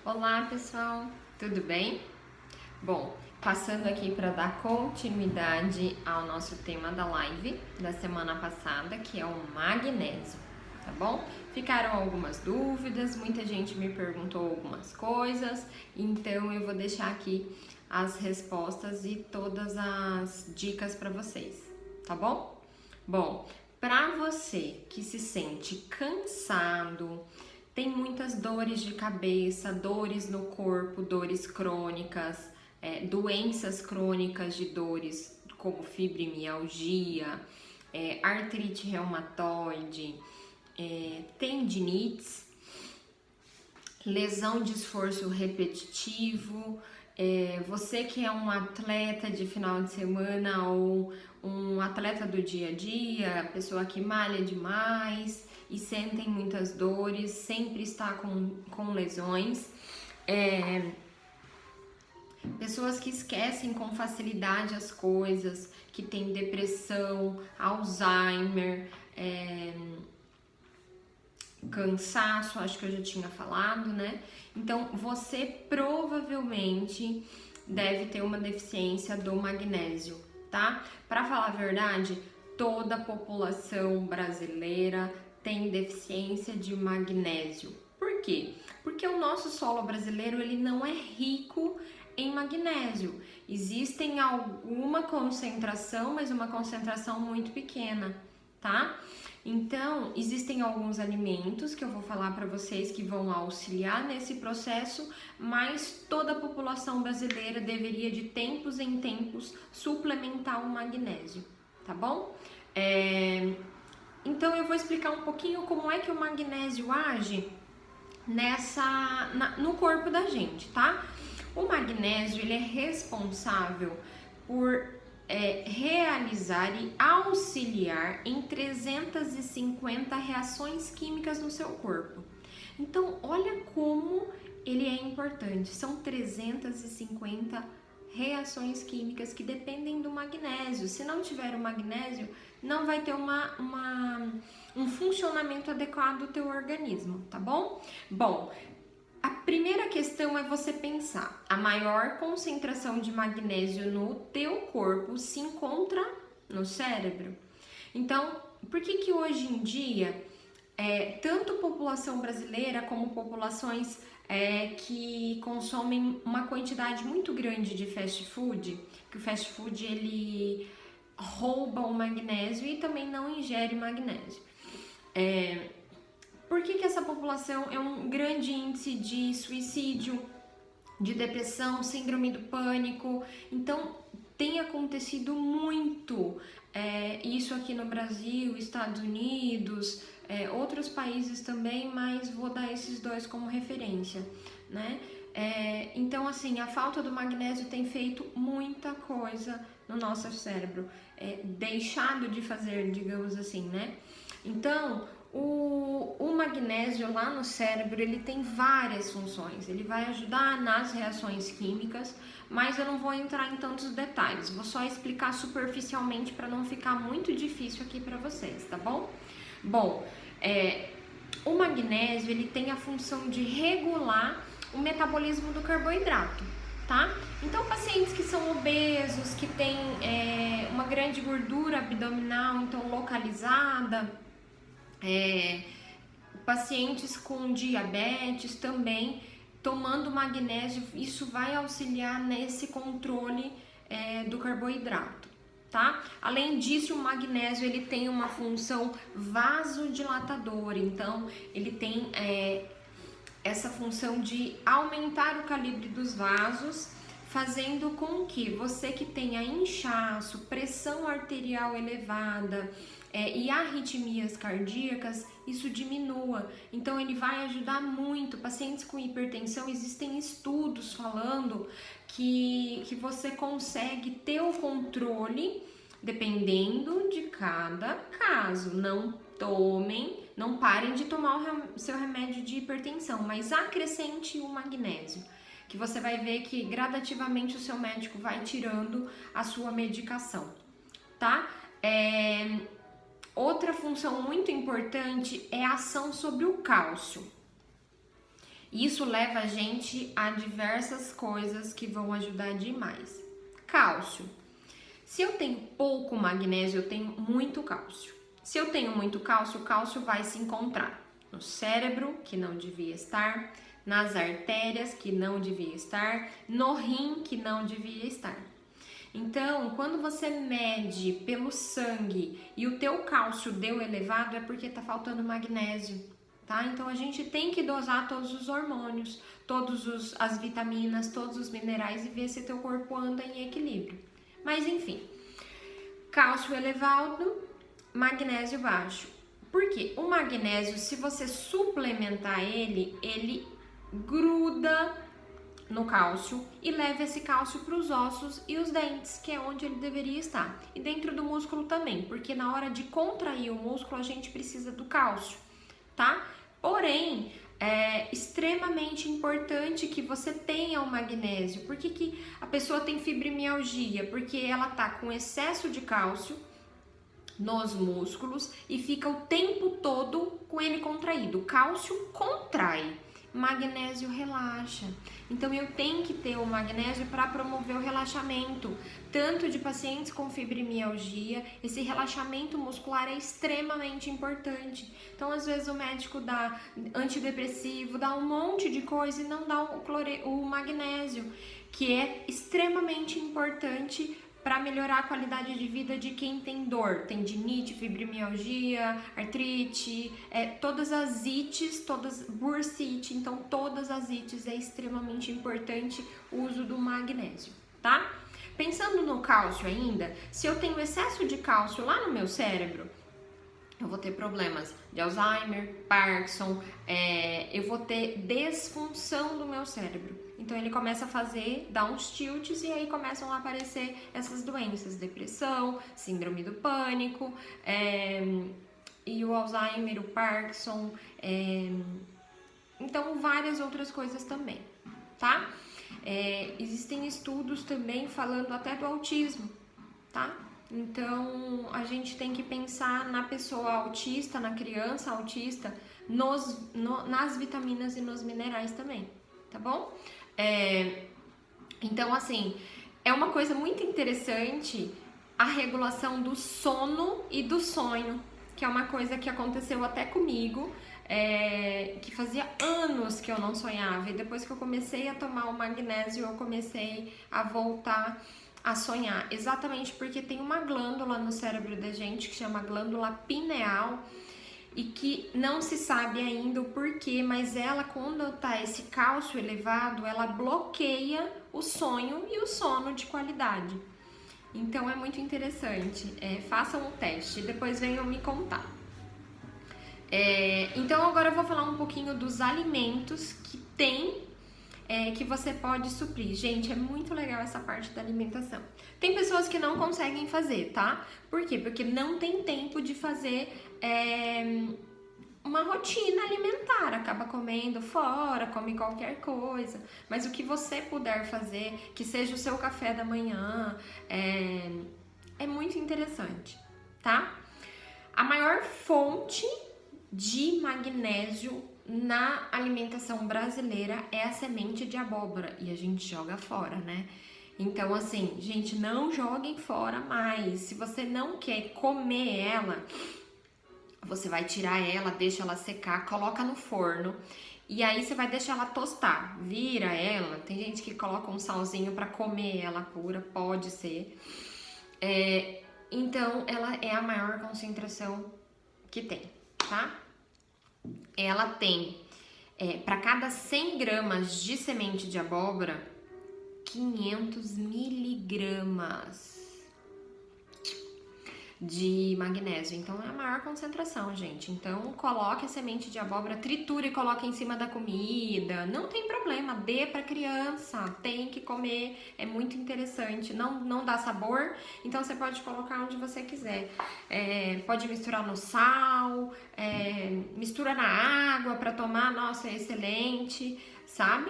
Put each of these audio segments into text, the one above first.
Olá pessoal, tudo bem? Bom, passando aqui para dar continuidade ao nosso tema da live da semana passada, que é o magnésio, tá bom? Ficaram algumas dúvidas, muita gente me perguntou algumas coisas, então eu vou deixar aqui as respostas e todas as dicas para vocês, tá bom? Bom, para você que se sente cansado, tem muitas dores de cabeça, dores no corpo, dores crônicas, doenças crônicas de dores como fibromialgia, artrite reumatoide, tendinites, lesão de esforço repetitivo, você que é um atleta de final de semana ou um atleta do dia a dia, pessoa que malha demais e sentem muitas dores, sempre está com lesões, pessoas que esquecem com facilidade as coisas, que têm depressão, Alzheimer, cansaço, acho que eu já tinha falado, né? Então, você provavelmente deve ter uma deficiência do magnésio, tá? Para falar a verdade, toda a população brasileira tem deficiência de magnésio. Por quê? Porque o nosso solo brasileiro, ele não é rico em magnésio. Existem alguma concentração, mas uma concentração muito pequena, tá? Então, existem alguns alimentos que eu vou falar para vocês que vão auxiliar nesse processo, mas toda a população brasileira deveria de tempos em tempos suplementar o magnésio, tá bom? Então, eu vou explicar um pouquinho como é que o magnésio age no corpo da gente, tá? O magnésio, ele é responsável por realizar e auxiliar em 350 reações químicas no seu corpo. Então, olha como ele é importante. São 350 reações químicas que dependem do magnésio. Se não tiver o magnésio, não vai ter um funcionamento adequado do teu organismo, tá bom? Bom, a primeira questão é você pensar, a maior concentração de magnésio no teu corpo se encontra no cérebro. Então, por que hoje em dia, tanto população brasileira como populações que consomem uma quantidade muito grande de fast food, que o fast food ele rouba o magnésio e também não ingere magnésio. Por que essa população é um grande índice de suicídio, de depressão, síndrome do pânico? Então, tem acontecido muito isso aqui no Brasil, Estados Unidos, outros países também, mas vou dar esses dois como referência, né? Então, assim, a falta do magnésio tem feito muita coisa no nosso cérebro, deixado de fazer, digamos assim, né? Então, o magnésio lá no cérebro, ele tem várias funções. Ele vai ajudar nas reações químicas, mas eu não vou entrar em tantos detalhes. Vou só explicar superficialmente para não ficar muito difícil aqui para vocês, tá bom? Bom, o magnésio, ele tem a função de regular o metabolismo do carboidrato, tá? Então, pacientes que são obesos, que têm uma grande gordura abdominal, então localizada, pacientes com diabetes também, tomando magnésio, isso vai auxiliar nesse controle do carboidrato, tá? Além disso, o magnésio ele tem uma função vasodilatadora, então ele tem essa função de aumentar o calibre dos vasos, fazendo com que você que tenha inchaço, pressão arterial elevada e arritmias cardíacas, isso diminua. Então ele vai ajudar muito. Pacientes com hipertensão, existem estudos falando que você consegue ter o controle dependendo de cada caso. Não parem de tomar o seu remédio de hipertensão, mas acrescente o magnésio, que você vai ver que gradativamente o seu médico vai tirando a sua medicação, tá? Outra função muito importante é a ação sobre o cálcio. Isso leva a gente a diversas coisas que vão ajudar demais. Cálcio. Se eu tenho pouco magnésio, eu tenho muito cálcio. Se eu tenho muito cálcio, o cálcio vai se encontrar no cérebro, que não devia estar, nas artérias, que não devia estar, no rim, que não devia estar. Então, quando você mede pelo sangue e o teu cálcio deu elevado, é porque tá faltando magnésio, tá? Então, a gente tem que dosar todos os hormônios, as vitaminas, todos os minerais e ver se teu corpo anda em equilíbrio. Mas, enfim, cálcio elevado, magnésio baixo. Por quê? O magnésio, se você suplementar ele gruda no cálcio e leva esse cálcio para os ossos e os dentes, que é onde ele deveria estar. E dentro do músculo também, porque na hora de contrair o músculo a gente precisa do cálcio, tá? Porém, é extremamente importante que você tenha o magnésio. Por que a pessoa tem fibromialgia? Porque ela tá com excesso de cálcio nos músculos e fica o tempo todo com ele contraído. O cálcio contrai, magnésio relaxa. Então eu tenho que ter o magnésio para promover o relaxamento, tanto de pacientes com fibromialgia. Esse relaxamento muscular é extremamente importante. Então às vezes o médico dá antidepressivo, dá um monte de coisa e não dá o magnésio, que é extremamente importante para melhorar a qualidade de vida de quem tem dor, tendinite, fibromialgia, artrite, todas as ites, bursite, então todas as ites é extremamente importante o uso do magnésio, tá? Pensando no cálcio ainda, se eu tenho excesso de cálcio lá no meu cérebro, eu vou ter problemas de Alzheimer, Parkinson, eu vou ter desfunção do meu cérebro. Então ele começa a dar uns tilts e aí começam a aparecer essas doenças, depressão, síndrome do pânico, e o Alzheimer, o Parkinson, então várias outras coisas também, tá? Existem estudos também falando até do autismo, tá? Então, a gente tem que pensar na pessoa autista, na criança autista, nas vitaminas e nos minerais também, tá bom? Então, assim, é uma coisa muito interessante a regulação do sono e do sonho, que é uma coisa que aconteceu até comigo, que fazia anos que eu não sonhava, e depois que eu comecei a tomar o magnésio, eu comecei a voltar a sonhar, exatamente porque tem uma glândula no cérebro da gente que chama glândula pineal e que não se sabe ainda o porquê, mas ela, quando tá esse cálcio elevado, ela bloqueia o sonho e o sono de qualidade. Então é muito interessante, façam um teste, depois venham me contar. Então agora eu vou falar um pouquinho dos alimentos que tem que você pode suprir. Gente, é muito legal essa parte da alimentação. Tem pessoas que não conseguem fazer, tá? Por quê? Porque não tem tempo de fazer uma rotina alimentar. Acaba comendo fora, come qualquer coisa. Mas o que você puder fazer, que seja o seu café da manhã, é muito interessante, tá? A maior fonte de magnésio na alimentação brasileira é a semente de abóbora e a gente joga fora, né? Então, assim, gente, não joguem fora mais. Se você não quer comer ela, você vai tirar ela, deixa ela secar, coloca no forno e aí você vai deixar ela tostar. Vira ela. Tem gente que coloca um salzinho para comer ela pura, pode ser. Então, ela é a maior concentração que tem, tá? Ela tem, para cada 100 gramas de semente de abóbora, 500 miligramas de magnésio. Então, é a maior concentração, gente. Então, coloque a semente de abóbora, triture e coloque em cima da comida. Não tem problema, dê para criança, tem que comer. É muito interessante. Não dá sabor, então você pode colocar onde você quiser. Pode misturar no sal, mistura na água para tomar. Nossa, é excelente, sabe?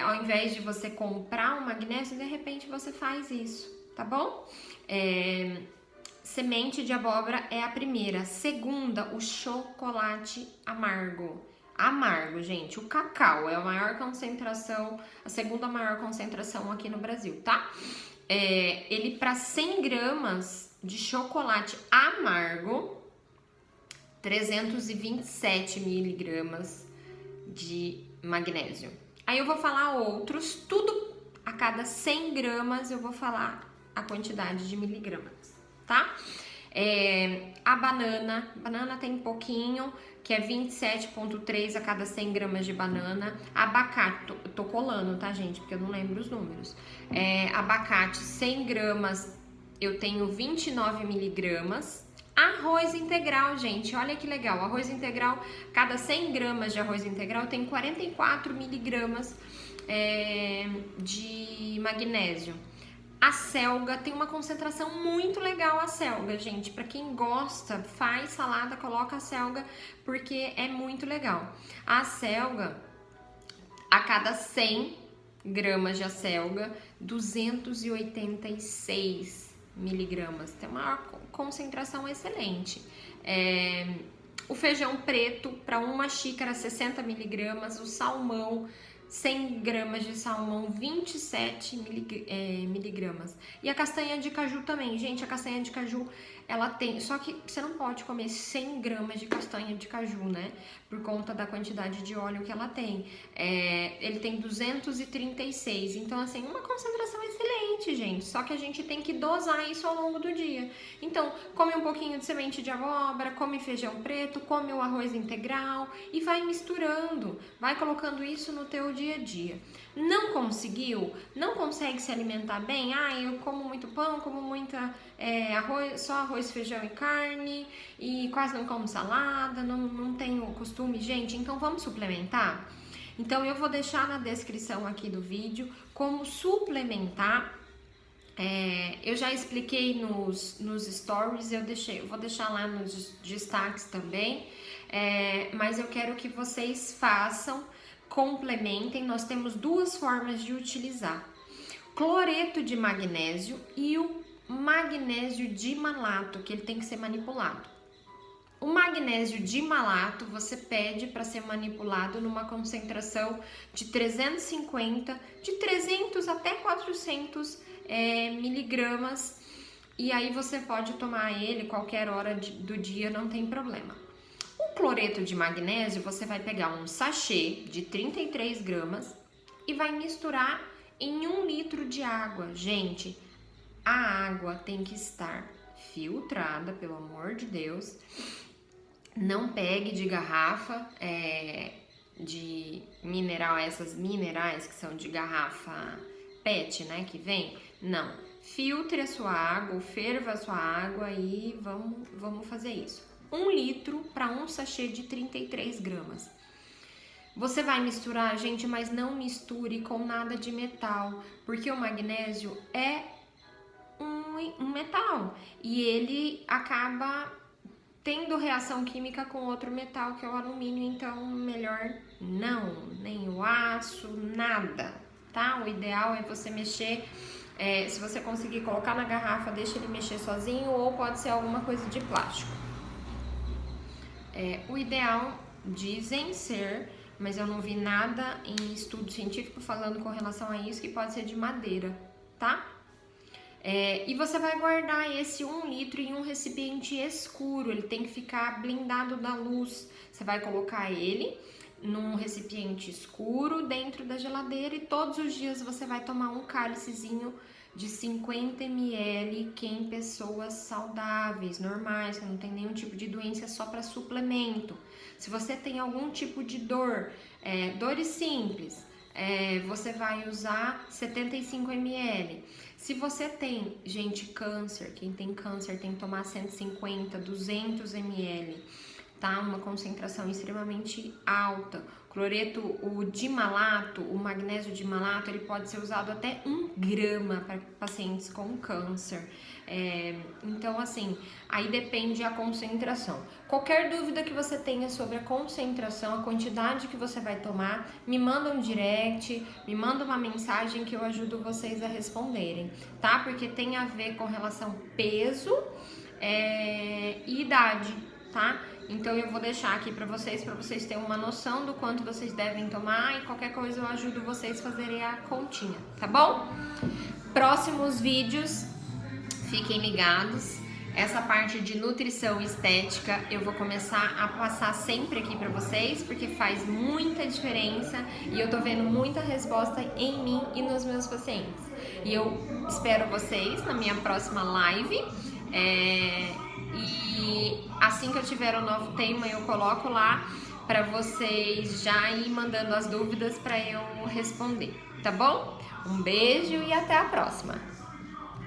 Ao invés de você comprar um magnésio, de repente você faz isso, tá bom? Semente de abóbora é a primeira. Segunda, o chocolate amargo. amargo, gente. O cacau é a maior concentração, a segunda maior concentração aqui no Brasil, tá? Ele para 100 gramas de chocolate amargo, 327 miligramas de magnésio. Aí eu vou falar outros, tudo a cada 100 gramas eu vou falar a quantidade de miligramas, tá? A banana tem pouquinho, que é 27,3 a cada 100 gramas de banana. Abacate, tô colando, tá, gente? Porque eu não lembro os números. Abacate, 100 gramas, eu tenho 29 miligramas. Arroz integral, gente, olha que legal. Arroz integral, cada 100 gramas de arroz integral tem 44 miligramas de magnésio. A selga tem uma concentração muito legal, a selga, gente. Para quem gosta, faz salada, coloca a selga, porque é muito legal. A selga, a cada 100 gramas de acelga, 286 miligramas. Tem uma concentração excelente. O feijão preto, para uma xícara, 60 miligramas. O salmão, 100 gramas de salmão, 27 miligramas. E a castanha de caju também. Gente, a castanha de caju, ela tem... Só que você não pode comer 100 gramas de castanha de caju, né? Por conta da quantidade de óleo que ela tem. Ele tem 236. Então, assim, uma concentração excelente, gente. Só que a gente tem que dosar isso ao longo do dia. Então, come um pouquinho de semente de abóbora, come feijão preto, come o arroz integral e vai misturando. Vai colocando isso no teu dia a dia. Não conseguiu? Não consegue se alimentar bem? Eu como muito pão, como muita arroz, só arroz, feijão e carne e quase não como salada, não tenho costume, gente, então vamos suplementar? Então eu vou deixar na descrição aqui do vídeo como suplementar. Eu já expliquei nos stories, eu vou deixar lá nos destaques também, mas eu quero que vocês façam, complementem. Nós temos duas formas de utilizar: cloreto de magnésio e o magnésio dimalato, que ele tem que ser manipulado. O magnésio dimalato você pede para ser manipulado numa concentração de 350, de 300 até 400 miligramas, e aí você pode tomar ele qualquer hora do dia, não tem problema. O cloreto de magnésio, você vai pegar um sachê de 33 gramas e vai misturar em 1 litro de água. Gente, a água tem que estar filtrada, pelo amor de Deus. Não pegue de garrafa de mineral, essas minerais que são de garrafa PET, né, que vem. Não, filtre a sua água, ferva a sua água e vamos fazer isso. 1 litro para um sachê de 33 gramas. Você vai misturar, gente, mas não misture com nada de metal, porque o magnésio é um metal e ele acaba tendo reação química com outro metal, que é o alumínio, então melhor não, nem o aço, nada, tá? O ideal é você mexer, se você conseguir colocar na garrafa, deixa ele mexer sozinho, ou pode ser alguma coisa de plástico. O ideal, dizem ser, mas eu não vi nada em estudo científico falando com relação a isso, que pode ser de madeira, tá? E você vai guardar esse 1 litro em um recipiente escuro, ele tem que ficar blindado da luz. Você vai colocar ele num recipiente escuro dentro da geladeira e todos os dias você vai tomar um cálicezinho de 50 ml, que em pessoas saudáveis, normais, que não tem nenhum tipo de doença, só para suplemento. Se você tem algum tipo de dor, dores simples, você vai usar 75 ml. Se você tem, gente, câncer, quem tem câncer tem que tomar 150, 200 ml, tá? Uma concentração extremamente alta. Cloreto, o dimalato, o magnésio dimalato, ele pode ser usado até 1 grama para pacientes com câncer. Então, assim, aí depende a concentração. Qualquer dúvida que você tenha sobre a concentração, a quantidade que você vai tomar, me manda um direct, me manda uma mensagem que eu ajudo vocês a responderem, tá? Porque tem a ver com relação peso e idade, tá? Então eu vou deixar aqui para vocês terem uma noção do quanto vocês devem tomar, e qualquer coisa eu ajudo vocês a fazerem a continha, tá bom? Próximos vídeos, fiquem ligados. Essa parte de nutrição e estética eu vou começar a passar sempre aqui pra vocês, porque faz muita diferença e eu tô vendo muita resposta em mim e nos meus pacientes. E eu espero vocês na minha próxima live. E assim que eu tiver um novo tema eu coloco lá pra vocês já ir mandando as dúvidas pra eu responder, tá bom? Um beijo e até a próxima!